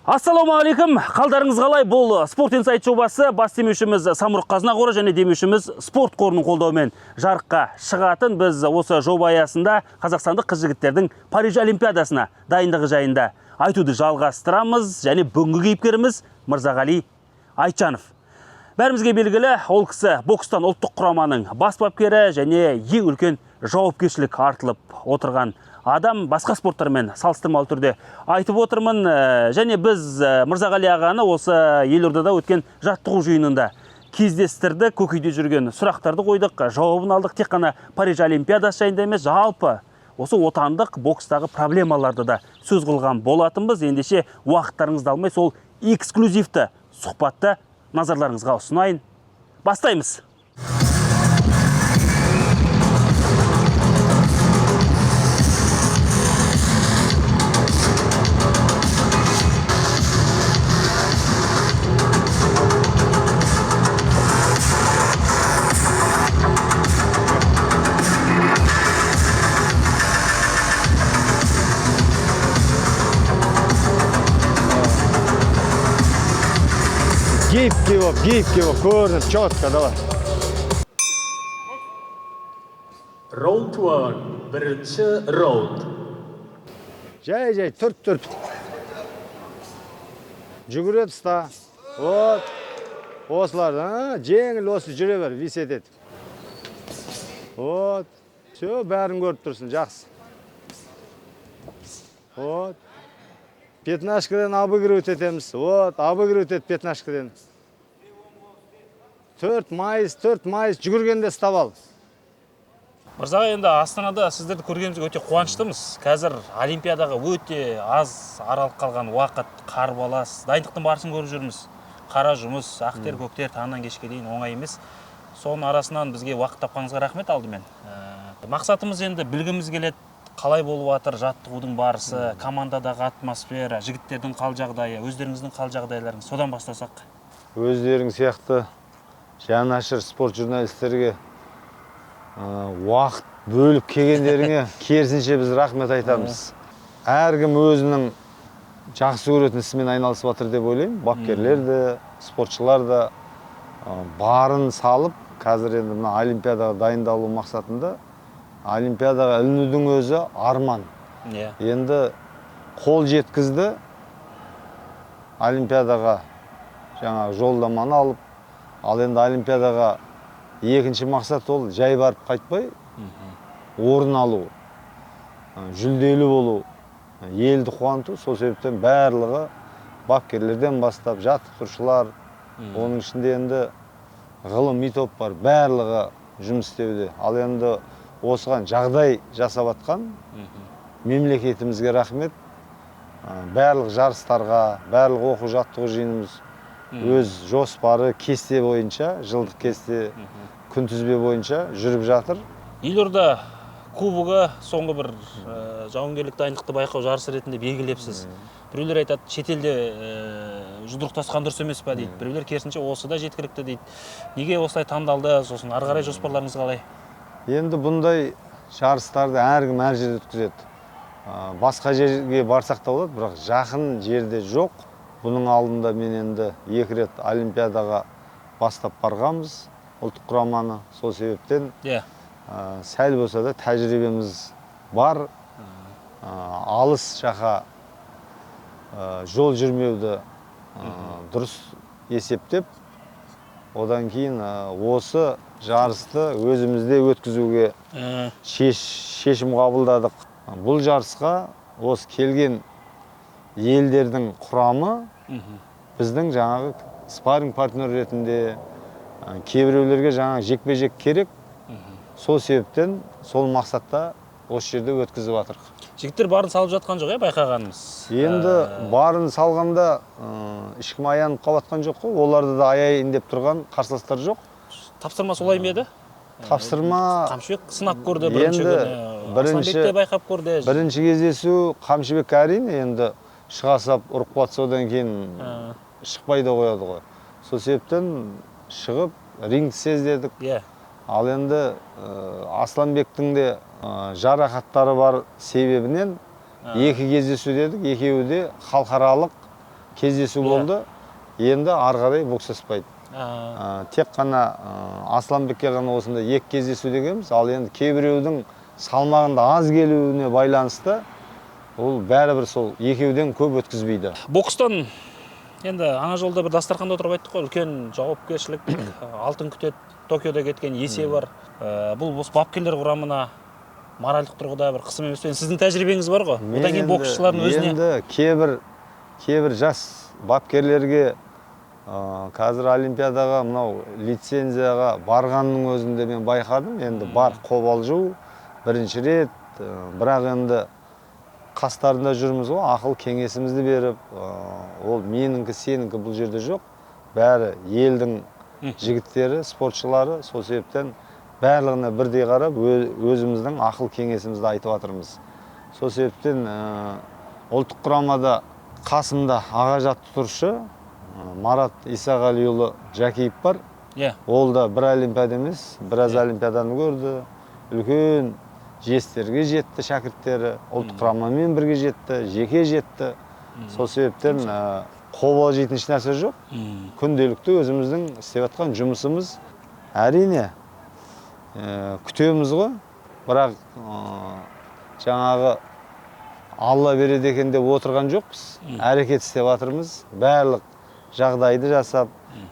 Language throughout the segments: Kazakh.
Ассалаумағалейкум, қалдарыңыз қалай? Бұл Спорт Инсайт жобасы бас демеушіміз Самұрық Қазына қоры және демеушіміз спорт қорының қолдауымен жарыққа шығатын. Біз осы жоба аясында қазақстандық қыз-жігіттердің Париж Олимпиадасына дайындығы жайында айтуды жалғастырамыз. Және бүгінгі кейіпкеріміз Мырзағали Айтжанов. Бәрімізге белгілі, ол кісі бокстан ұлттық құраманың бас бапкері және ең үлкен жауапкершілік артылып отырған адам. Басқа спорттармен салыстырмалы түрде айтып отырмын. Және біз Мырзағали ағаны осы Елордада өткен жаттығу жиынында кездестірдік, көкейде жүрген сұрақтарды қойдық, жауабын алдық. Тек қана Париж Олимпиадасы жайында емес, жалпы осы отандық бокстағы проблемаларды да сөз қылған болатынбыз. Ендеше уақыттарыңызды алмай сол эксклюзивті сұхбатты назарларыңызға ұсынайын. Бастаймыз. Гибкий его, корни, четко, давай. Раунд 1, бірінші раунд. Жай, түрт. Жүгіреді ұста. Вот. Осылардан, жеңіл осы жүре бер, висет ет. Вот. Все, бәрін көріп тұрсын, жақсы. Вот. Пятнашкадан обыгрывать етеміз. Вот, обыгрывать ет пятнашкадан. 4 майыз жүгіргенде ұстап ал. Мырзаға, енді Астанада сіздерді көргенімізге өте қуаныштымыз. Қазір Олимпиадаға өте аз аралық қалған уақыт, қарбалас, дайындықтың барысын көріп жүрміз. Қара жұмыс, ақтер, көктер, таңнан кешке дейін оңай емес. Соның арасынан бізге уақыт тапқаныңызға рахмет алдымен. Мақсатымыз енді білгіміз келеді, қалай болып жатыр жаттығудың барысы, командадағы атмосфера, жігіттердің қал жағдайы, өздеріңіздің қал жағдайларыңыз, содан бастасақ. Өздерің сияқты жанашыр спорт журналистерге уақыт бөліп келгендеріңе керісінше біз рахмет айтамыз. Әркім өзінің жақсы көретін ісімен айналысып жатыр деп ойлаймын. Бапкерлер де, спортшылар да барын салып, қазір енді мына Олимпиадаға дайындалу мақсатында Олимпиадаға ілінудің өзі арман. Енді қол жеткізді, Олимпиадаға жаңағы жолдаманы алып, ал енді Олимпиадаға екінші мақсат ол жай барып қайтпай, орын алу, жүлделі болу, елді қуанту. Сол себептен барлығы бапкерлерден бастап, жаттықтырушылар, оның ішінде енді ғылыми топ бар, барлығы жұмыс істеуде. Ал енді осыған жағдай жасап атқан мемлекетімізге рахмет. Барлық жарыстарға, барлық оқу жаттығу жиынымыз өз жоспары, кесте бойынша, жылдық кесте, күнтізбе бойынша жүріп жатыр. Елорда кубогы соңғы бір жауынгерлік дайындықты байқау жарысы ретінде белгілепсіз. Біреулер айтады, шетелде жұдырықтасқан дұрыс емес па дейді. Біреулер керісінше осы да жеткілікті дейді. Неге осылай таңдалды, сосын ары қарай жоспарларыңыз қалай? Енді бұндай жарыстарды әркім әр жерде өткізеді. Басқа жерге барсақ та болады, бірақ жақын жерде жоқ. Бұның алдында мен енді 2 рет Олимпиадаға бастап барғанбыз, ұлттық құраманы. Сол себептен сәл болса да тәжірибеміз бар. Алыс жаққа жол жүрмеуді дұрыс есептеп, одан кейін осы жарысты өзімізде өткізуге шешім қабылдадық. Бұл жарысқа осы келген елдердің құрамы біздің жаңағы спарринг партнер ретінде, кейбіреулерге жаңағы жекпе-жек керек. Сол себептен сол мақсатта осы жерде өткізіп жатырық. Жігіттер барын салып жатқан жоқ, байқағанымыз. Енді барын салғанда ешкім аянып қалатқан жоқ қой. Оларды да аяйын деп тұрған қарсыластар жоқ. Тапсырма солай ма еді? Тапсырма Қамшыбек сынап көрді бірінші күні. Асланбек те байқап көрді. Бірінші кездесу Қамшыбек әрине енді шыға сап ұрып қатса, одан кейін шықпай да қояды ғой. Сол себептен шығып рингті сездедік. Ал енді Асланбектің де жарақаттары бар себебінен екі кездесу дедік, екеуі де халықаралық кездесу болды. Енді ары қарай бокстаспайды. Тек қана Асланбекке ғана осында 2 кездесу дегенбіз. Ал енді кейбіреудің салмағында аз келуіне байланысты ол бәрібір сол екеуден көп өткізбейді. Бокстан енді ана жолда бір дастарханда отырып айттық қой, үлкен жауапкершілік, алтын күтеді, Токиода кеткен есе бар. Бұл бапкерлер құрамына моральдық тұрғыда бір қысым емес пе? Сіздің тәжірибеңіз бар ғой. Одан кейін боксшылардың өзіне енді кейбір жас бапкерлерге қазір олимпиадаға мынау лицензияға барғанның өзінде мен байқадым. Енді бар қобалжу бірінші рет, бірақ енді қастарында жүрміз ғой, ақыл кеңесімізді беріп, ол меніңкі, сеніңкі бұл жерде жоқ. Бәрі елдің жігіттері, спортшылары, сол себептен барлығына бірдей қарап, өзіміздің ақыл кеңесімізді айтып жатырмыз. Сол себептен ұлттық құрамада қасымда аға жаттықтырушы Марат Исағалиұлы Жакиев бар. Ол да бір олимпиада емес, біраз олимпиаданы көрді. Үлкен жестерге жетті шәкірттері, ұлттық құрамамен бірге жетті, жеке жетті. Сол себептен қобалжитын еш нәрсе жоқ. Күнделікті өзіміздің істеп жатқан жұмысымыз. Әрине күтеміз ғой, бірақ жаңағы Алла береді екен деп отырған жоқпыз. Әрекет істеп жатырмыз. Барлық жағдайды жасап,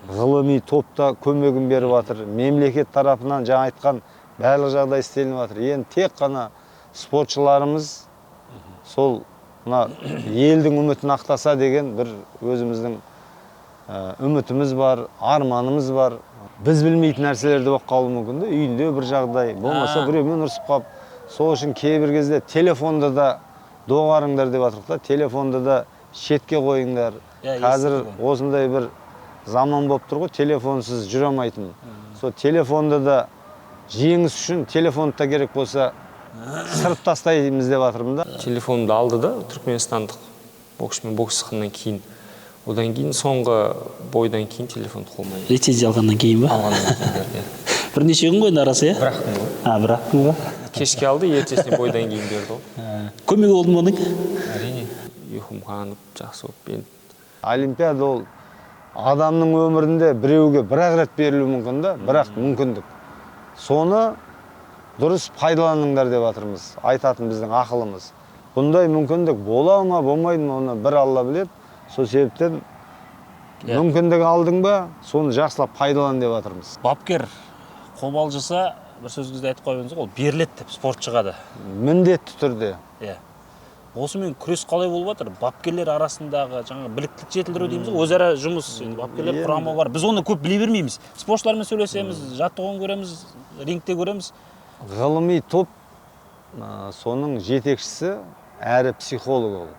ғылыми топта көмегін беріп жатыр. Мемлекет тарапынан жаңа айтқан барлық жағдай істелініп жатыр. Енді тек қана спортшыларымыз сол елдің үмітін ақтаса деген бір өзіміздің үмітіміз бар, арманымыз бар. Біз білмейтін нәрселерді болып қалуы мүмкін. Үйінде бір жағдай, болмаса біреумен ұрсып қалып, сол үшін кейбір кезде телефонда да доғарыңдар деп жатырық. Телефонда да шетке қойыңдар. Қазір осындай бір заман болып тұр ғой, телефонсыз жүре алмайтын. Сол телефонда да жеңіс үшін телефонды да керек болса сырып тастаймыз деп жатырмын да. Телефонды алды да түркменстандық боксшымен бокс сыққаннан кейін. Одан кейін соңғы бойдан кейін телефонды қолына алды. Лицензия алғаннан кейін ба? Алғаннан кейін. Бірнеше күн ғой арасы, иә? Бір-ақ күн ғой. Бір-ақ күн ба? Кешке алды, ертесіне бойдан кейін берді ғой. Көмегі болды ма оның? Әрине. Ұйқым қанып, жақсы болып енді. Олимпиада ол адамның өмірінде біреуге бір-ақ рет берілуі мүмкін да, бірақ мүмкіндік. Соны дұрыс пайдаланыңдар деп жатырмыз, айтатын біздің ақылымыз. Бұндай мүмкіндік бола ма, болмайды ма, оны бір Алла біледі. Сол себептен мүмкіндік алдың ба, соны жақсылап пайдалан деп жатырмыз. Бапкер қобалжыса, бір сөзіңізді айтып қойыңыз, ол беріледі деп спортшыға да. Міндетті түрде. Осымен күрес қалай болып жатыр? Бапкерлер арасындағы жаңа біліктілік жетілдіру дейміз ғой, өзара жұмыс, бапкерлер құрамы бар. Біз оны көп біле бермейміз. Спортшылармен сөйлесеміз, жаттығуын көреміз, рингте көреміз. Ғылыми топ соның жетекшісі әрі психолог ол.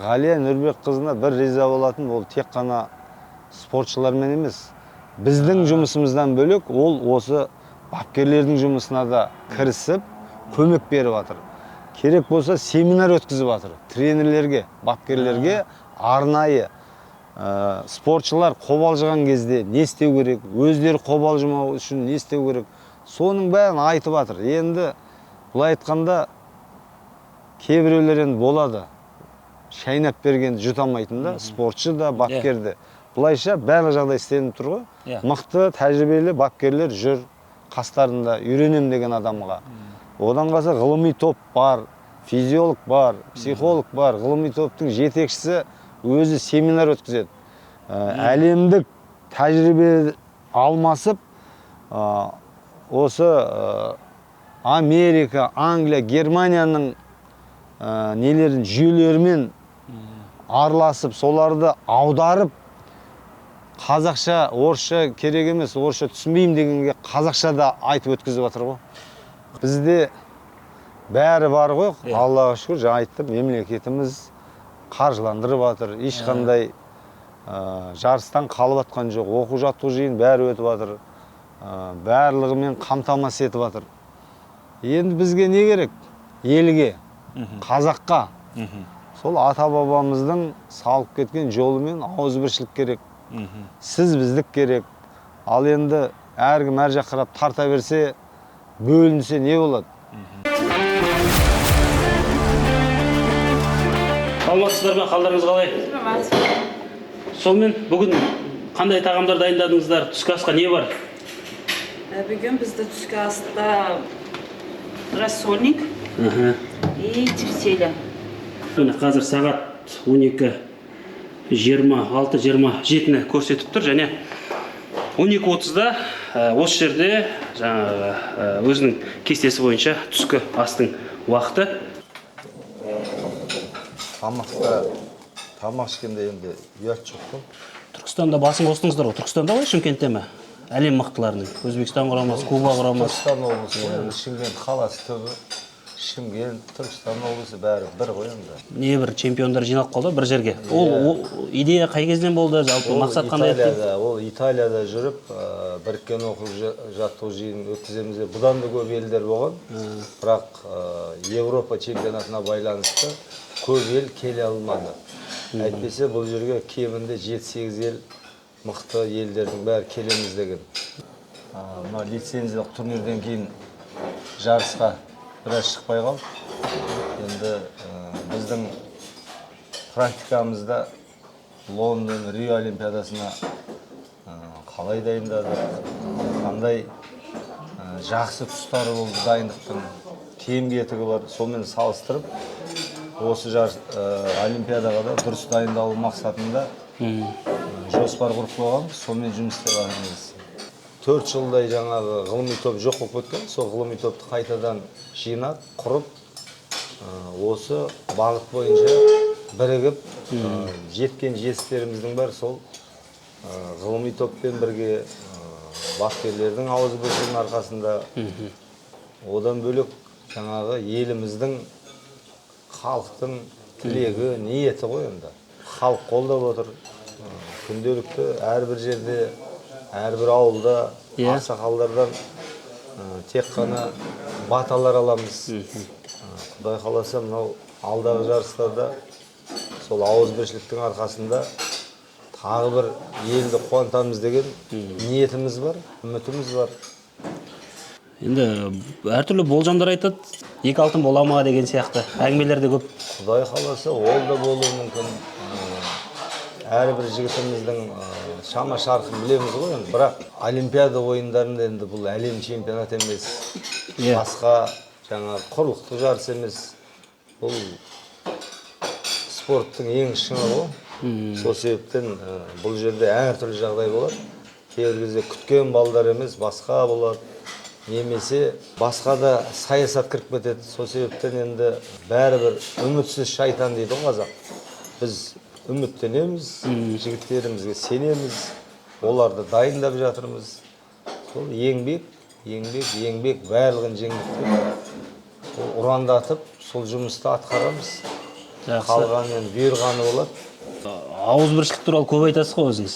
Ғалия Нұрбекқызына бір риза болатын, ол тек қана спортшылармен емес. Біздің жұмысымыздан бөлек ол осы бапкерлердің жұмысына да кірісіп, көмек беріп жатыр. Керек болса семинар өткізіп жатыр. Тренерлерге, бапкерлерге арнайы спортшылар қобалжыған кезде не істеу керек, өздері қобалжымау үшін не істеу керек, соның бәрін айтып жатыр. Енді бұлай айтқанда кейбіреулер енді болады. Шайнап бергенді жұтамайтын да, спортшы да, бапкерді. Бұлайша барлық жағдай істелініп тұр ғой. Мықты, тәжірибелі бапкерлер жүр қастарында, үйренем деген адамға. Одан қалса ғылыми топ бар, физиолог бар, психолог бар. Ғылыми топтың жетекшісі өзі семинар өткізеді. Әлемдік тәжірибе алмасып, осы Америка, Англия, Германияның нелерін жүйелерімен араласып, соларды аударып, қазақша, орысша керек емес, орысша түсінбеймін дегенге қазақша да айтып өткізіп жатыр ғой. Бізде бәрі бар ғой, Аллаға шүкір, жаңа айттым, мемлекетіміз қаржыландырып жатыр, ешқандай жарыстан қалып жатқан жоқ, оқу жаттығу жиын бәрі өтіп жатыр, барлығымен қамтамасыз етіп жатыр. Енді бізге не керек? Елге, қазаққа, сол ата-бабамыздың салып кеткен жолымен ауызбіршілік керек, сіз біздік керек. Ал енді әркім әр жаққа қарап тарта берсе, бөлінсе не болады? Саламатсыздар ма? Қалдарыңыз қалай? Сонымен бүгін қандай тағамдар дайындадыңыздар? Түскі асқа не бар? Бүгін бізді түскі аста рассольник и тефтели. Міне қазір сағат 12:26-27-ні көрсетіп тұр және 12:30-да осы жерде жаңағы өзінің кестесі бойынша түскі астың уақыты. Тамақ ішкенде енді ұят жоқ қой. Түркістанда басын қостыңыздар ғой. Түркістанда ғой, Шымкентте ме? Әлем мықтыларының. Өзбекстан құрамасы, Куба құрамасы. Түркістан облысы, Шымкент қаласы түбі. Шымкент, Түркістан облысы бәрі бір ғой енді. Небір чемпиондар жиналып қалды бір жерге. Ол идея қай кезден болды? Жалпы мақсат қандай еді? Ол Италияда жүріп, біріккен оқу-жаттығу жиынын өткіземіз деп. Бұдан да көп елдер болған. Бірақ Европа чемпионатына байланысты көп ел келе алмады. Әйтпесе бұл жерге кемінде 7-8 ел мықты елдердің бәрі келеміз деген. Мына лицензиялық турнирден кейін жарысқа біраз шықпай қалды. Енді біздің практикамызда Лондон, Рио олимпиадасына қалай дайындадық, қандай жақсы тұстары болды дайындықтың, кем-кетігі бар, сонымен салыстырып, осы олимпиадаға да дұрыс дайындалу мақсатында жоспар құрып қойған, сонымен жұмыс істеп жатырмыз. 4 жылдай жаңағы ғылыми топ жоқ болып кеткен, сол ғылыми топты қайтадан жинап, құрып, осы бағыт бойынша бірігіп, жеткен жетістіктеріміздің бәрі сол ғылыми топпен бірге бапкерлердің ауыз біршілігінің арқасында. Одан бөлек жаңағы еліміздің, халықтың тілегі, ниеті ғой енді. Халық қолдап отыр. Күнделікті әрбір жерде, әрбір ауылда ақсақалдардан тек қана баталар аламыз. Құдай қаласа, мынау алдағы жарыстарда сол ауызбіршіліктің арқасында тағы бір елді қуантамыз деген ниетіміз бар, үмітіміз бар. Енді әртүрлі болжамдар айтады. 2 алтын бола ма деген сияқты әңгімелер де көп. Құдай қаласа, ол да болуы мүмкін. Әрбір жігітіміздің шама шарқын білеміз ғой. Бірақ олимпиада ойындарында енді бұл әлем чемпионат емес. Басқа жаңа құрлықтық жарыс емес. Бұл спорттың ең шыңы ғой. Сол себептен бұл жерде әртүрлі жағдай болады. Кейбір кезде күткен балдар емес, басқа болады. Немесе басқа да саясат кіріп кетеді. Сол себептен енді бәрібір үмітсіз шайтан дейді ғой қазақ. Біз үміттенеміз, жігіттерімізге сенеміз, оларды дайындап жатырмыз. Сол еңбек барлығын жеңдік деп ұрандатып, сол жұмысты атқарамыз. Қалғанмен бұйырғаны болады. Ауызбіршілік туралы көп айтасыз ғой өзіңіз.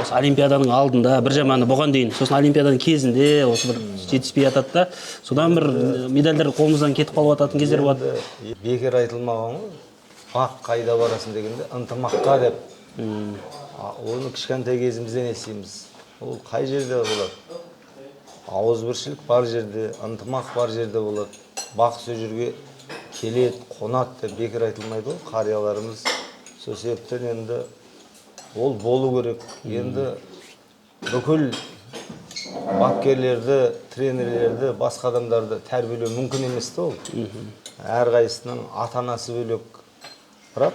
Осы олимпиаданың алдында, бір жаманы бұған дейін, сосын олимпиаданың кезінде осы бір жетіспей жатады да, содан бір медальдар қолымыздан кетіп қалып жататын кездер болады. Бекер айтылмаған ғой. Бақ қайда барасың дегенде, ынтымаққа деп. Оны кішкентай кезімізден естиміз. Ол қай жерде болады? Ауызбіршілік бар жерде, ынтымақ бар жерде болады. Бақ сол жерге келеді, қонады деп бекер айтылмайды ғой, қарияларымыз. Сол себептен енді ол болу керек. Енді бүкіл бапкерлерді, тренерлерді, басқа адамдарды тәрбиелеу мүмкін емес те ол. Әрқайсының ата-анасы бөлек. Бірақ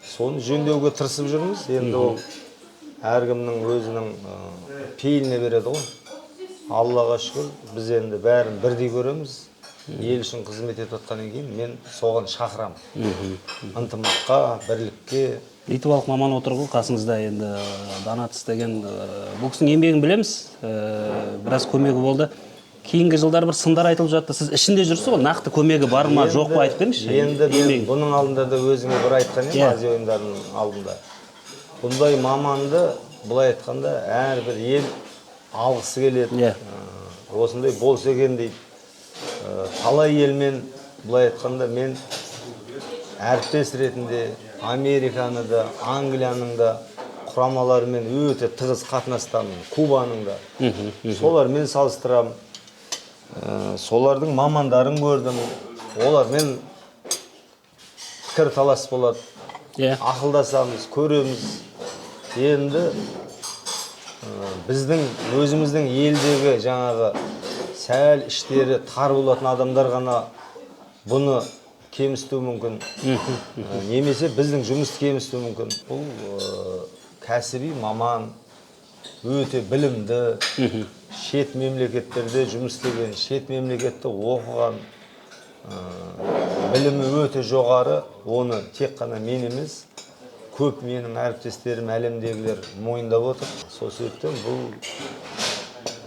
соны жөндеуге тырысып жүрміз. Енді ол әркімнің өзінің пейіліне береді ғой. Аллаға шүкір, біз енді бәрін бірдей көреміз. Ел үшін қызмет етіп отқаннан кейін мен соған шақырам. Ынтымаққа, бірлікке. Литвалық маман отыр ғой қасыңызда, енді Донатс деген бұл кісінің еңбегін білеміз. Біраз көмегі болды. Кейінгі жылдар бір сындар айтылып жатты. Сіз ішінде жүрсіз ғой, нақты көмегі бар ма, жоқ па айтып беріңізші. Енді мен бұның алдында да өзіңе бір айтқан едім, Азия ойындарының алдында. Бұндай маманды былай айтқанда әрбір ел алғысы келеді. Осындай болса екен дейді. Талай елмен былай айтқанда мен әріптес ретінде Американы да, Англияның да құрамаларымен өте тығыз қатынастамын. Кубаның да. Солармен салыстырам. Солардың мамандарын көрдім. Олармен пікір талас болады. ақылдасамыз, көреміз. Енді біздің өзіміздің елдегі жаңағы сәл іштері тар болатын адамдар ғана бұны кемсітуі мүмкін. Немесе біздің жұмысты кемсітуі мүмкін. Бұл кәсіби маман, өте білімді, шет мемлекеттерде жұмыс істеген, шет мемлекетте оқыған, білімі өте жоғары. Оны тек қана мен емес, көп менің әріптестерім, әлемдегілер мойындап отыр. Сол себептен бұл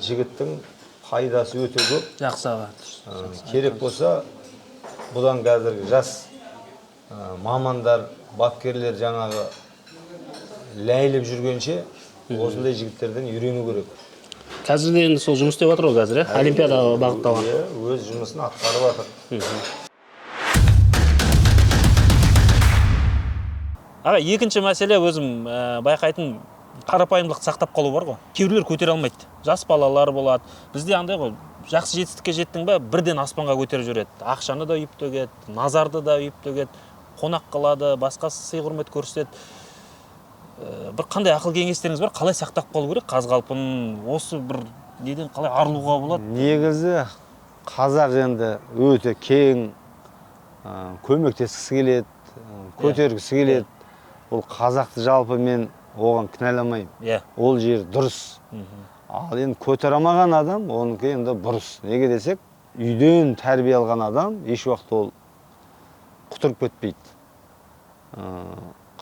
жігіттің пайдасы өте көп. Жақсы аға. Керек болса, бұдан қазіргі жас мамандар, бапкерлер жаңағы ләйліп жүргенше осындай жігіттерден үйрену керек. Қазір де енді сол жұмыс істеп жатыр ғой қазір, Олимпиадаға бағытталған. Өз жұмысын атқарып жатыр. Аға, екінші мәселе өзім байқайтын қарапайымдылықты сақтап қалу бар ғой. Кейбіреулер көтере алмайды. Жас балалар болады. Бізде андай ғой, жақсы жетістікке жеттің бе, бірден аспанға көтеріп жүреді. Ақшаны да үйіп төгеді, назарды да үйіп төгеді, қонақ қылады, басқа сый құрмет көрсетеді. Бір қандай ақыл кеңестеріңіз бар? Қалай сақтап қалу керек? Қаз-қалпын осы бір неден қалай арылуға болады? Негізі қазақ енді өте кең, көмектескісі келеді, көтергісі келеді. Ол қазақты жалпы мен оған кінәламаймын. Ол жер дұрыс. Ал енді көтере алмаған адам, оныкі енді бұрыс. Неге десек, үйден тәрбие алған адам еш уақыт ол құтырып кетпейді.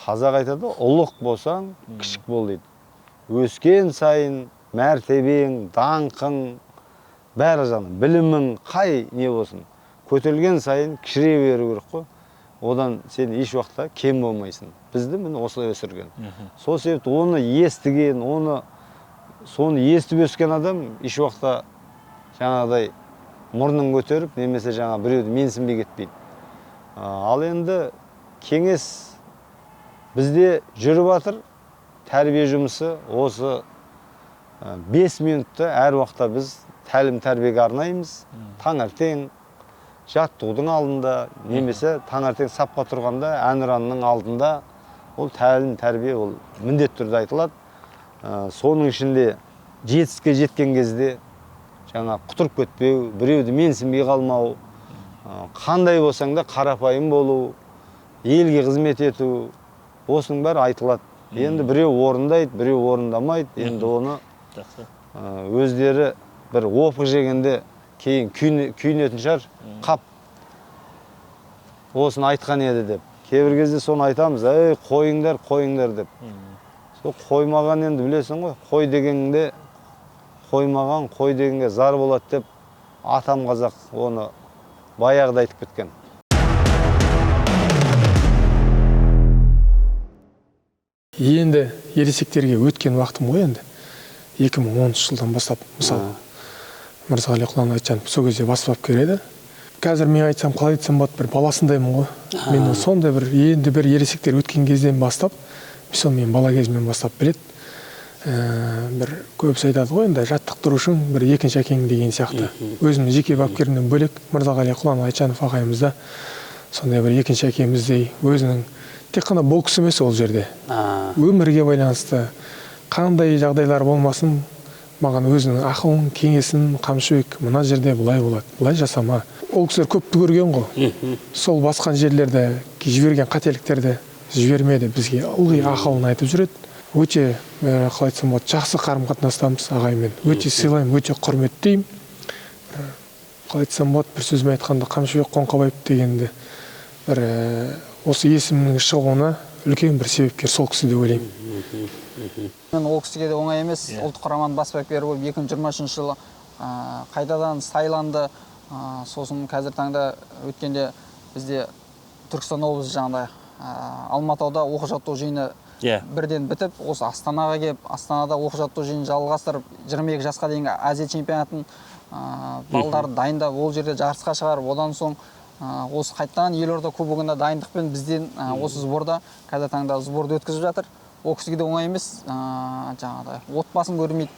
Қазақ айтады, ұлық болсаң, кішік бол дейді. Өскен сайын мәртебең, даңқың, бәрі жағынан, білімің қай не болсын, көтерілген сайын кішіре беру керек қой. Одан сен еш уақытта кем болмайсың. Бізді міне осылай өсірген. Сол себепті оны естіген, соны естіп өскен адам еш уақытта жаңағыдай мұрнын көтеріп, немесе жаңа біреуді менсінбей кетпейді. Ал енді кеңес бізде жүріп жатыр, тәрбие жұмысы осы 5 минутта әр уақытта біз тәлім тәрбиеге арнаймыз. Таңертең жаттығудың алдында, немесе таңертең сапқа тұрғанда, әнұранның алдында ол тәлім тәрбие ол міндетті түрде айтылады. Соның ішінде жетістікке жеткен кезде жаңа құтырып кетпеу, біреуді менсінбей қалмау, қандай болсаң да қарапайым болу, елге қызмет ету, осының бәрі айтылады. Енді біреу орындайды, біреу орындамайды. Енді оны өздері бір опық жегенде кейін күйінетін шығар, қап осыны айтқан еді деп. Кейбір кезде соны айтамыз, қойыңдар, қойыңдар деп. Сол қоймаған енді білесің ғой, қой дегенде қоймаған, қой дегенге зар болады деп атам қазақ оны баяғыда айтып кеткен. Енді ересектерге өткен уақытым ғой енді. 2010 жылдан бастап, мысалы, Мырзағали Құлан Айтжанов сол кезде бас бапкер еді. Қазір мен айтсам, қалай айтсам болады, бір баласындаймын ғой. Мен сондай енді бір ересектер өткен кезден бастап, мысалы мен бала кезімнен бастап білет. Бір көбісі айтады ғой, енді жаттықтырушың бір екінші әкең деген сияқты. Өзімнің жеке бапкерімнен бөлек Мырзағали Құлан Айтжанов ағайымызда сондай бір екінші әкеміздей өзінің тек қана бокс емес ол жерде. Өмірге байланысты қандай жағдайлар болмасын, маған өзінің ақылын, кеңесін, қамшыбек, мына жерде бұлай болады, бұлай жасама. Ол кісілер көпті көрген ғой. Сол басқан жерлерде жіберген қателіктерді жібермеді, бізге ылғи ақылын айтып жүреді. Өте, қалай айтсам болады, жақсы қарым-қатынастамыз ағаймен. Өте сыйлаймын, өте құрметтеймін. Қалай айтсам болады, бір сөзбен айтқанда Қамшыбек Қоңқабаев дегенде бір осы есімнің шығуына үлкен бір себепкер сол кісі деп ойлаймын. Мен ол кісіге де оңай емес. Ұлттық құраманың бас бапкері болып 2023 жылы қайтадан сайланды. Сосын қазір таңда өткенде бізде Түркістан облысы жағында Алматыда оқу-жаттығу жиыны бірден бітіп, осы Астанаға келіп, Астанада оқу-жаттығу жиынын жалғастырып, 22 жасқа дейінгі Азия чемпионатын балдарды дайындап, ол жерде жарысқа шығарып, одан соң осы қайтадан Елорда кубогында дайындықпен бізден осы сборда қазір таңда сборды өткізіп жатыр. Ол кісіге де оңай емес, жаңағыдай отбасын көрмейді.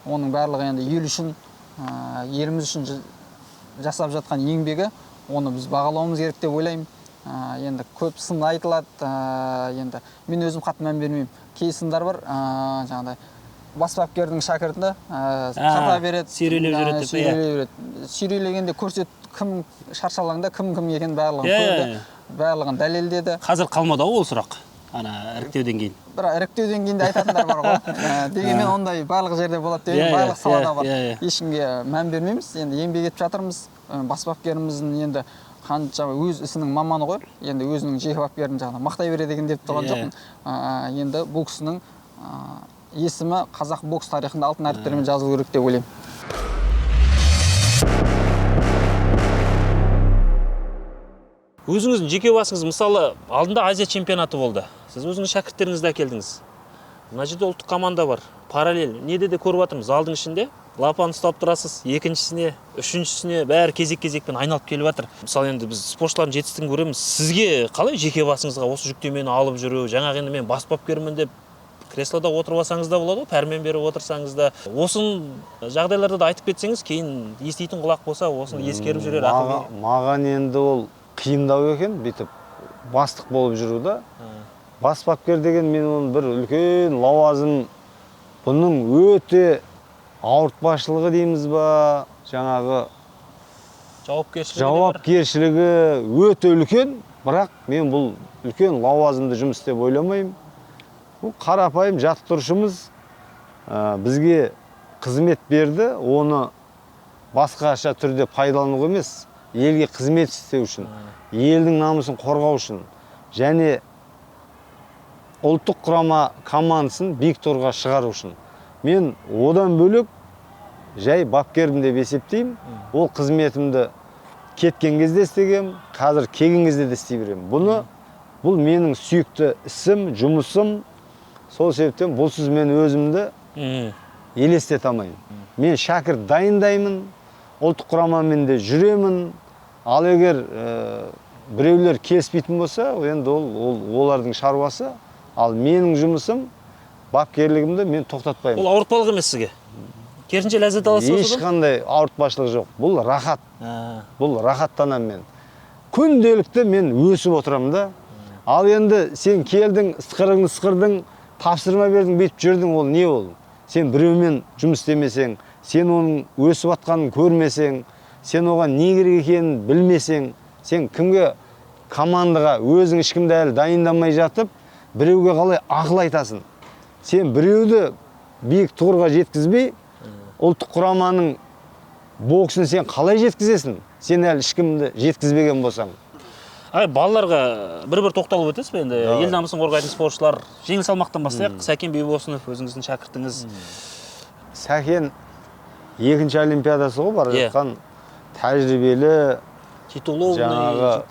Оның барлығы енді ел үшін, еліміз үшін жасап жатқан еңбегі, оны біз бағалауымыз керек деп ойлаймын. енді көп сын айтылады, енді мен өзім қатты мән бермеймін. Кей сындар бар, жаңағыдай бас бапкердің шәкіртіне тарта береді, сүйрелей береді. Сүйрелегенде кім шаршалаңда кім екенін барлығын көрді, барлығын дәлелдеді. Қазір қалмады ол сұрақ, іріктеуден кейін. Бірақ іріктеуден кейін де айтатындар бар ғой. Дегенмен ондай барлық жерде болады деген, барлық салада бар. Ешкімге мән бермейміз, енді еңбек етіп жатырмыз. Бас бапкеріміздің енді қанша өз ісінің маманы ғой, енді өзінің жеке бапкерін жағынан мақтай береді деген деп тұрған жоқпын. Енді бұл кісінің есімі қазақ бокс тарихында алтын әріптермен жазылу керек деп ойлаймын. Өзіңіздің жеке басыңыз, мысалы, алдында Азия чемпионаты болды. Сіз өзіңіз шәкірттеріңізді әкелдіңіз. Мына жерде ұлттық команда бар, параллель. Неде де көріп жатырмыз, алдың ішінде лапаны ұстап тұрасыз, екіншісіне, үшіншісіне бәрі кезек-кезекпен айналып келіп жатыр. Мысалы, енді біз спортшылардың жетістігін көреміз. Сізге қалай жеке басыңызға осы жүктемені алып жүру, жаңағы енді мен бас бапкермін деп креслода отырып алсаңыз да болады, пәрмен беріп отырсаңыз да. Осын жағдайларда да айтып кетсеңіз, кейін еститін құлақ болса, осыны ескеріп жүрер. Маған енді ол қиындау екен, бүйтіп бастық болып жүру да. Бас бапкер деген мен оның бір үлкен лауазым, бұның өте ауыртпашылығы дейміз ба, жаңағы жауапкершілігі өте үлкен, бірақ мен бұл үлкен лауазымды жұмыс деп ойламаймын. Бұл қарапайым жаттықтырушымыз бізге қызмет берді, оны басқаша түрде пайдалану емес, елге қызмет істеу үшін, елдің намысын қорғау үшін, және ұлттық құрама командасын биік торға шығару үшін. Мен одан бөлек жай бапкерім деп есептеймін. Ол қызметімді кеткен кезде істегем, қазір келген кезде де істей беремін. Бұл менің сүйікті ісім, жұмысым. Сол себептен бұлсыз мен өзімді елестете алмаймын. Мен шәкірт дайындаймын, ұлттық құрамамен де жүремін. Ал егер біреулер келіспейтін болса, енді олардың шаруасы. Ал менің жұмысым, бапкерлігімді мен тоқтатпаймын. Ол ауыртпалық емес сізге? Керісінше ләззат аласыз ба? Ешқандай ауыртпашылық жоқ. Бұл рахат. Бұл рахаттанамын мен. Күнделікті мен өсіп отырамын да. Ал енді сен келдің, ысқырдың, тапсырма бердің, бетіп жүрдің, ол не ол? Сен біреумен жұмыс істемесең, сен оның өсіп атқанын көрмесең, сен оған не керек екенін білмесең, сен кімге, командаға өзің ешкімді әлі дайындамай жатып, біреуге қалай ақыл айтасың? Сен біреуді биік тұғырға жеткізбей, ұлттық құраманың боксын сен қалай жеткізесің? Сен әлі ешкімді жеткізбеген болсаң. Балаларға бір тоқталып өтесіз бе? Енді ел намысын қорғайтын спортшылар, жеңіл салмақтан бастайық. Сәкен Бейбосынов, өзіңіздің шәкіртіңіз. Сәкен екінші олимпиадасы ғой, бара жатқан тәжірибелі, жаңағы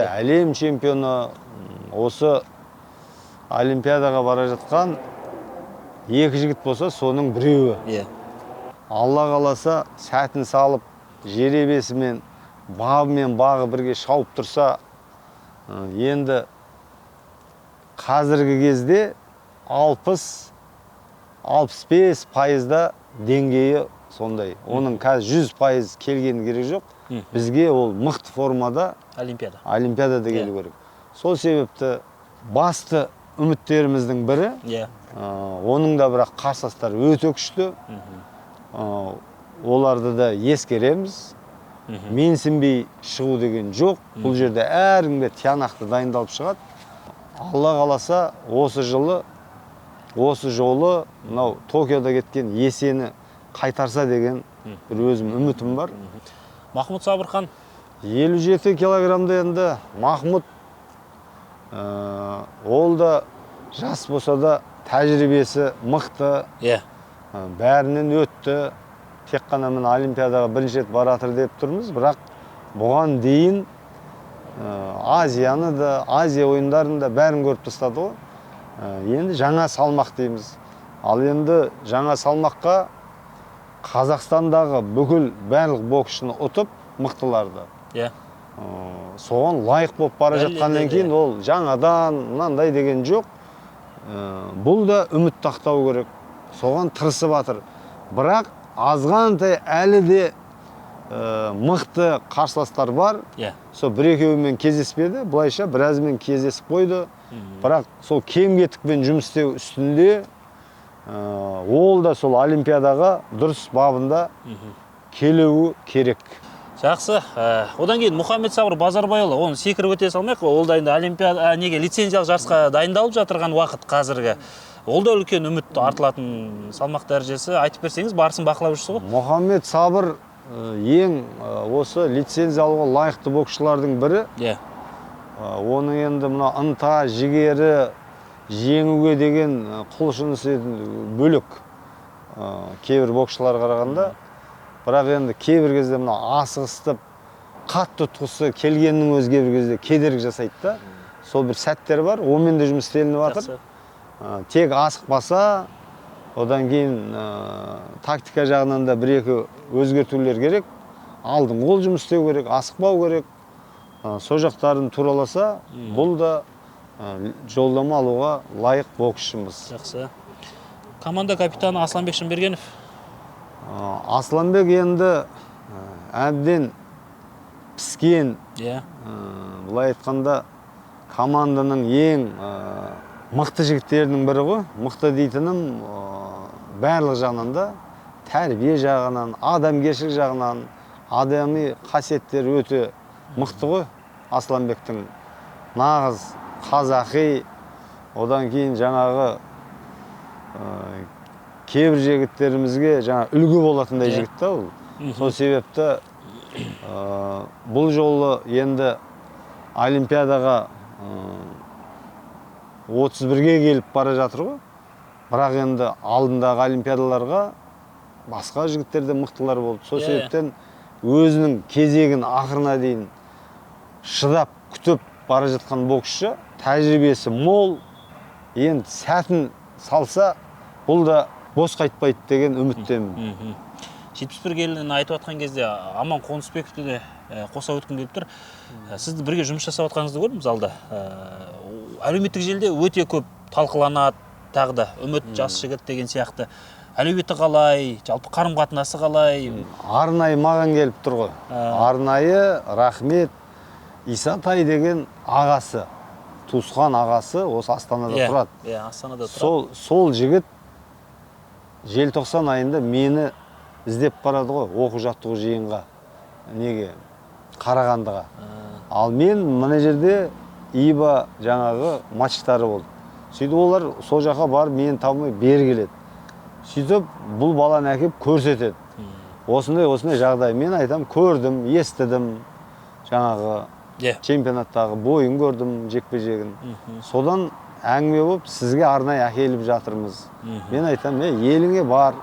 әлем чемпионы. Осы олимпиадаға бара жатқан екі жігіт болса, соның біреуі. Алла қаласа, сәтін салып, жеребесімен, бабымен бағы бірге шауып тұрса, енді қазіргі кезде 60-65% деңгейі сондай. Оның қазір 100% келгені керек жоқ. Бізге ол мықты формада олимпиадада келу керек. Сол себепті басты үміттеріміздің бірі, оның да бірақ қарсыластар өте күшті. Оларды да ескереміз. Менсінбей шығу деген жоқ. Бұл жерде әркімге тиянақты дайындалып шығады. Алла қаласа, осы жолы мынау Токиода кеткен есені қайтарса деген бір өзім үмітім бар. Махмұт Сабырхан 57 килограммда енді Махмұт, ол да жас болса да тәжірибесі мықты, бәрінен өтті. Тек қана мен олимпиадаға бірінші рет баратыр деп тұрмыз, бірақ бұған дейін Азияны да, Азия ойындарын да бәрін көріп тастады ғой. Енді жаңа салмақ дейміз. Ал енді жаңа салмаққа Қазақстандағы бүкіл барлық боксшыны ұтып, мықтыларды. Соған лайық болып бара жатқаннан кейін ол жаңадан мынандай деген жоқ. Бұл да үміт тақтау керек. Соған тырысып жатыр. Бірақ азғантай әлі де мықты қарсыластар бар. Иә. Сол бір-екеуімен кездеспеді, былайша біразымен кездесіп қойды. Бірақ сол кем-кетікпен жұмыс істеу үстінде ол да сол олимпиадаға дұрыс бабында келуі керек. Жақсы. Одан кейін Мұхаммед Сабыр Базарбайұлы, оны секіріп өте салмайық. Ол да енді олимпиада неге лицензиялық жарысқа дайындалып жатырған уақыт қазіргі. Ол да үлкен үміт артылатын салмақ дәрежесі. Айтып берсеңіз, барысын бақылап жүрсіз ғой. Мұхаммед Сабыр ең осы лицензия алуға лайықты боксшылардың бірі. Иә. Оның енді мына ынта, жігері, жеңуге деген құлшынысы бөлек. Кейбір боксшыларға қарағанда. Бірақ енді кейбір кезде мына асығыстып, қатты тұтқысы келгеннің өзі кейбір кезде кедергі жасайды да. Сол бір сәттер бар, онымен де жұмыс істелініп жатыр. Тек асықпаса, одан кейін тактика жағынан да бір-екі өзгертулер керек. Алдын қол жұмыс істеу керек, асықпау керек. Сол жақтарын тураласа, бұл да жолдама алуға лайық боксшымыз. Жақсы. Команда капитаны Асланбек Шынбергенов. Асланбек енді әбден піскен, бұлай айтқанда команданың ең мықты жігіттерінің бірі ғой. Мықты дейтінім барлық жағынан да, тәрбие жағынан, адамгершілік жағынан, адами қасиеттері өте мықты ғой. Асланбектің нағыз қазақи, одан кейін жаңағы кейбір жігіттерімізге жаңа үлгі болатындай жігіт та ол. Сол себепті бұл жолы енді олимпиадаға 31-ге келіп бара жатыр ғой. Бірақ енді алдындағы олимпиадаларға басқа жігіттер де мықтылар болды. Сол себептен өзінің кезегін ақырына дейін шыдап күтіп бара жатқан боксшы, тәжірибесі мол, енді сәтін салса, бұл да бос қайтпайды деген үміттемін. 71 келін айтып атқан кезде Аман Қонысбековті де қоса өткім келіп тұр. Сізді бірге жұмыс жасап атқаныңызды көрдім залда. Әлеуметтік желіде өте көп талқыланады, тағы да үміт, жас жігіт деген сияқты. Әлеуеті қалай, жалпы қарым-қатынасы қалай? Арнайы маған келіп тұр ғой. Арнайы рахмет Исатай деген ағасы, туысқан ағасы осы Астанада тұрады. Астанада тұрады. Сол жігіт желтоқсан айында мені іздеп барады ғой, оқу жаттығу жиынға. Неге? Қарағандыға. Ал мен мына жерде ИБА жаңағы матчтары болды. Сөйтіп олар сол жаққа барып мені табылмай бері келеді. Сөйтіп бұл баланы әкеп көрсетеді. Осындай жағдай. Мен айтам, көрдім, естідім. Жаңағы чемпионаттағы бойын көрдім, жекпе-жегін. Содан әңгіме болып, сізге арнайы әкеліп жатырмыз. Мен айтам, еліңе бар,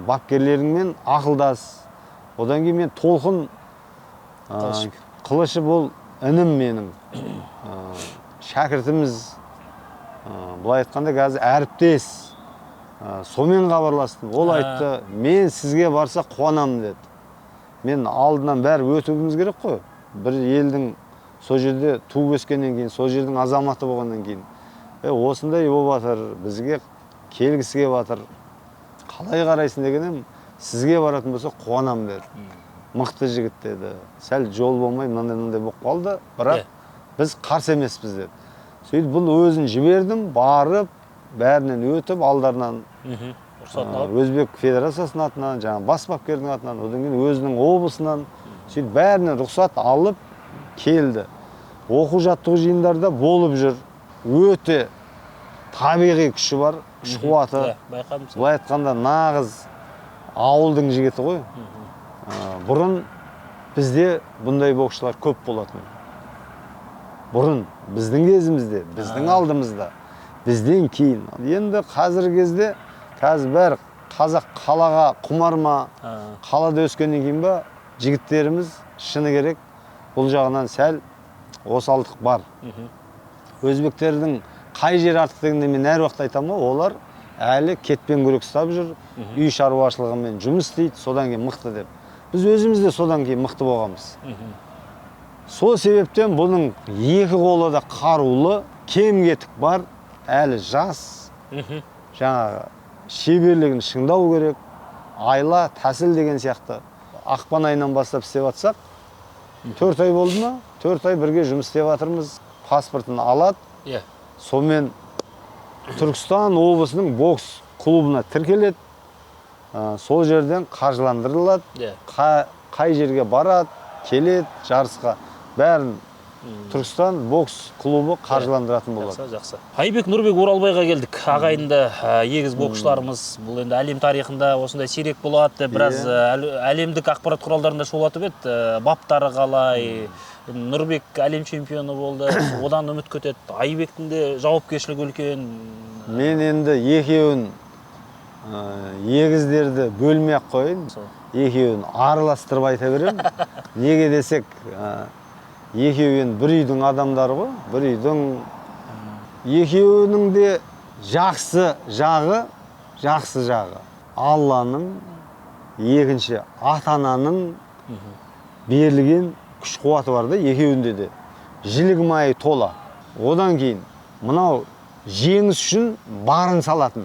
бапкерлеріңмен ақылдас. Одан кейін мен Толқын Қылышы бұл інім менің. Шәкіртіміз, бұлай айтқанда қазір әріптес. Сомен хабарластым. Ол айтты, мен сізге барса қуанамын деді. Мен алдынан бәрі өтуіміз керек қой. Бір елдің сол жерде туып өскеннен кейін, сол жердің азаматы болғаннан кейін. Осындай болып жатыр, бізге келгісі келіп жатыр. Қалай қарайсың дегенім, сізге баратын болса қуанамын деді. Мықты жігіт деді. Сәл жол болмай, мынандай болып қалды, бірақ біз қарсы емеспіз деді. Сөйтіп бұл өзін жібердім, барып, бәрінен өтіп, алдарынан Өзбек Федерациясының атынан, жаңа бас бапкердің атынан, одан кейін өзінің облысынан, сөйтіп бәрінен рұқсат алып келді. Оқу жаттығу жиындарда болып жүр. Өте табиғи күші бар, күш қуаты. Бұлай айтқанда нағыз ауылдың жігіті ғой. Бұрын бізде бұндай боксшылар көп болатын. Бұрын біздің кезімізде, біздің алдымызда, бізден кейін. Енді қазіргі кезде бәрі қазақ қалаға құмар ма, қалада өскеннен кейін ба, жігіттеріміз шыны керек, бұл жағынан сәл осалдық бар. Өзбектердің қай жер артық дегенде мен әр уақыт айтамын, олар әлі кетпен күрек ұстап жүр, үй шаруашылығымен жұмыс істейді, содан кейін мықты деп. Біз өзіміз де содан кейін мықты болғанбыз. Сол себептен бұның екі қолы да қарулы, кем-кетік бар, әлі жас, жаңағы шеберлігін шыңдау керек, айла, тәсіл деген сияқты. ақпан айынан бастап істеп жатсақ, 4 ай болды ма? 4 ай бірге жұмыс істеп жатырмыз. Паспортын алады. Иә. Сонымен Түркістан облысының бокс клубына тіркеледі. Сол жерден қаржыландырылады. Иә. Қай жерге барады, келеді, жарысқа. Бәрін Түркістан бокс клубы қаржыландыратын болады. Жақсы. Айбек Нұрбек Оралбайға келдік. Ағайынды егіз боксшыларымыз. Бұл енді әлем тарихында осындай сирек болады. Біраз әлемдік ақпарат құралдарында шолатып еді. Баптары қалай. Нұрбек әлем чемпионы болды. Одан үміт көтеді. Айбектің де жауапкершілігі үлкен. Мен енді екеуін егіздерді бөлмей-ақ қойын. Екеуін араластырып айта берем. Неге десек, екеуін бір үйдің адамдары ғой. Бір үйдің екеуінің де жақсы жағы. Алланың, екінші ата-ананың берілген күш қуаты бар да, екеуінде де. Жілік майы тола. Одан кейін мынау жеңіс үшін барын салатын.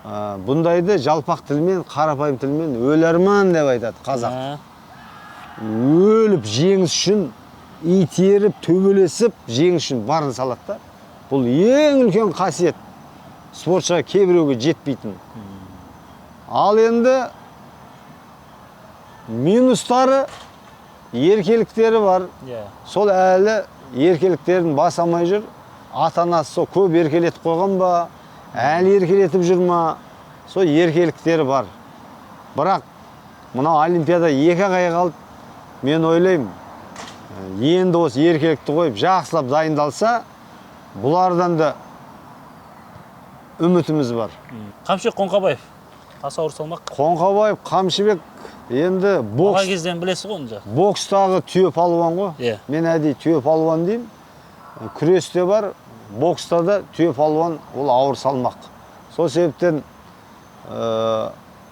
Бұндайды жалпақ тілмен, қарапайым тілмен өлерман деп айтады қазақ. Өліп жеңіс үшін итеріп, төбелесіп, жеңіс үшін барын салады да. Бұл ең үлкен қасиет. Спортшыға кейбіреуге жетпейтін. Ал енді минустары, еркеліктері бар. Сол әлі еркеліктерін басамай жүр. Ата-анасы көп еркелетіп қойған ба, әлі еркелетіп жүр ма, сол еркеліктері бар. Бірақ мына олимпиада 2 ай қалды. Мен ойлаймын, енді осы еркелікті қойып жақсылап дайындалса, бұлардан да үмітіміз бар. Қамшыбек Қоңқабаев, аса ауыр салмақ. Қоңқабаев, Қамшыбек енді бала кезден білесіз ғой онда. Бокстағы түйе палуан ғой. Мен әдейі түйе палуан деймін. Күресте бар, бокста да түйе палуан, ол ауыр салмақ. Сол себептен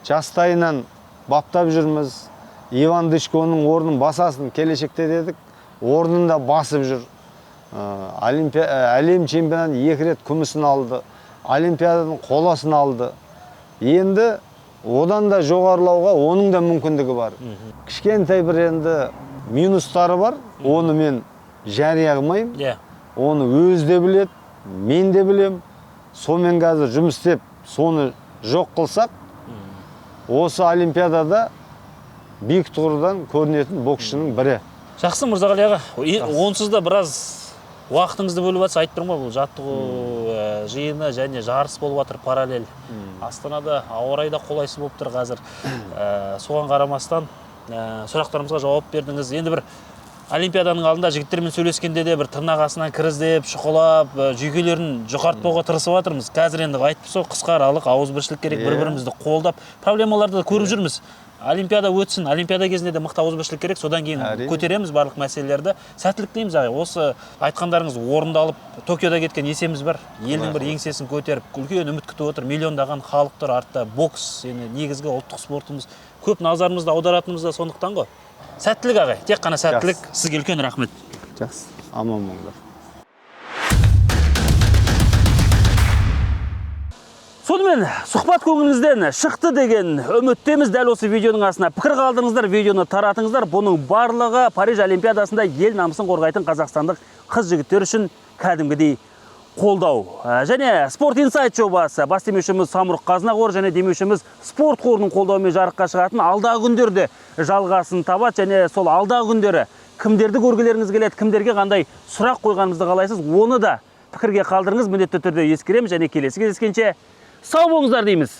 жастайынан баптап жүрміз. Иван Дычконың орнын басасын келешекте дедік. Орнында басып жүр. Әлем чемпионатын 2 рет күмісін алды. Олимпиаданың қоласын алды. Енді одан да жоғарылауға оның да мүмкіндігі бар. Кішкентай бір енді минустары бар. Оны мен жария қылмаймын. Оны өз де біледі, мен де білем. Сонымен қазір жұмыс істеп, соны жоқ қылсақ, осы олимпиадада биік тұғырдан көрінетін боксшының бірі. Жақсы, Мырзағали аға. Онсыз да біраз уақытыңызды бөліп жатса, айтып тұрмын ғой, бұл жаттығу жиыны және жарыс болып жатыр параллель. Астанада ауа райы да қолайсыз болып тұр қазір. Соған қарамастан сұрақтарымызға жауап бердіңіз. Енді бір олимпиаданың алдында жігіттермен сөйлескенде де бір тырнақ астынан кіріздеп, шұқылап, жүйкелерін жұқартпауға тырысып жатырмыз. Қазір енді айтып сол қысқа аралық ауызбіршілік керек, бір-бірімізді қолдап, проблемаларды да көріп жүрміз. Олимпиада өтсін, олимпиада кезінде де мықты ауызбіршілік керек, содан кейін көтереміз барлық мәселелерді. Сәттілік дейміз ағай. Осы айтқандарыңыз орындалып, Токиода кеткен есеміз бар. Елдің бір еңсесін көтеріп, үлкен үміт күтіп отыр. Миллиондаған халық тұр артта. Бокс, енді негізгі ұлттық спортымыз. Көп назарымызды аударатынымыз да сондықтан ғой. Сәттілік ағай, тек қана сәттілік. Сізге үлкен рахмет. Жақсы, аман болыңдар. Сонымен, сұхбат көңіліңізден шықты деген үміттеміз. Дәл осы видеоның астына пікір қалдырыңыздар, видеоны таратыңыздар. Бұның барлығы Париж олимпиадасында ел намысын қорғайтын қазақстандық қыз-жігіттер үшін кәдімгідей қолдау. Және Sport Insight жобасы, бас демеушіміз Самұрық Қазына қоры және демеушіміз спорт қорының қолдауымен жарыққа шығатын алдағы күндерде жалғасын табады. Және сол алдағы күндері кімдерді көргілеріңіз келеді, кімдерге қандай сұрақ қойғанымызды қалайсыз, оны да пікірге қалдырыңыз, міндетті түрде ескереміз. Және келесі кездескенше сау болыңыздар дейміз.